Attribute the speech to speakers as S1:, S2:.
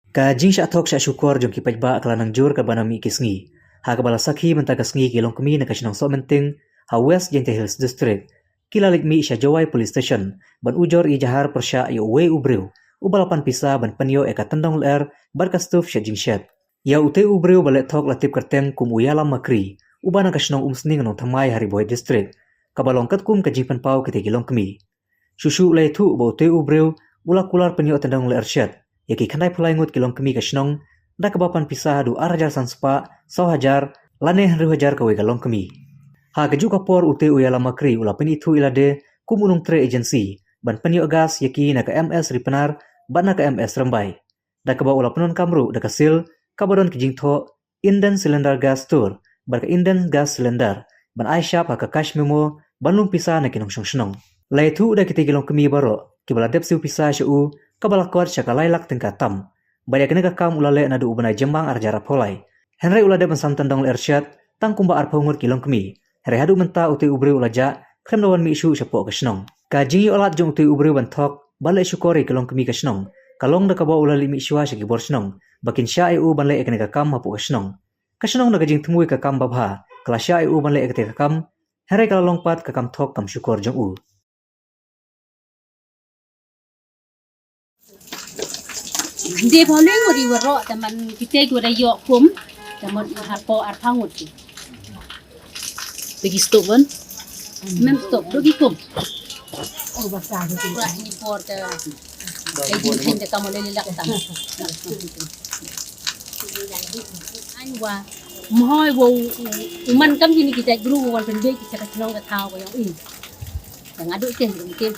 S1: Ka jing sya thok sya syukur jong ki pajba kelanang jur ka banami kisngi. Ha ka bala sakhi mentaka sngi ki long kemi na kasinang so menting ha West Jente Hills District. Kila likmi sya Jawai Police Station ban ujor i jahar persya yo we ubriu. Ubalapan pisa ban penyo eka tendong ler barkastuf sya jing syat. Ya ute ubriu balik thok latip kerteng kum uyalam makri. Ubana kasinang umsni nganong thamai Hariboy District. Kabalong kat kum ka jing penpau kite ki long kemi. Shushu lai thu ba ute ubriu ula kular penyo tendong ler syat. Yaki kanai pulai ngut kilong kemi kasinong da kebapan pisah du arajar sanspa 100,000 lane 100,000 kawe kalong kemi. Ha keju kapor ute uyala makri ula penithu ilade kumunung tre agency ban penyo gas yaki na ka MS Ripenar ban na ka MS Rambai. Da keba ula penon kamru da kasil kabadon kijing tho Indian Cylinder Gas Tour bar ka Indian Gas Cylinder ban Aisyap ha ka cash memo ban lum pisah na kinong syong. Lai thu da kiti kilong kemi baro kibala depsiu pisah syu kabala kuat syaka lailak tingkat tam. Banyak kena kakam ulale nadu ubanai jembang arjara polai. Henry ulade mensantan dong ersyat tang kumba arpaungur kilong kemi. Henry hadu menta uti ubri ulaja krem lawan mi isu syapok kesenong. Kajingi olat jong uti ubri bantok balik syukori kilong kemi kesenong. Kalong da kabawa ulali mi isua syaki bor senong. Bakin sya eu banle ekene kakam hapuk kesenong. Kesenong da kajing temui kakam babha. Kala sya eu banle ekete kakam. Henry kala longpat kakam tok kam syukor jong u.
S2: Dia boleh nguri warok teman kita gura yok kum teman harpo arpangut bagi stop kan mem stop bagi kum oh bahasa itu kurang ini porte ejin de kamu lele lakta anwa mohoi wo man kam sini kita guru wan pendek kita kenong ka tahu yang ini yang aduk teh lagi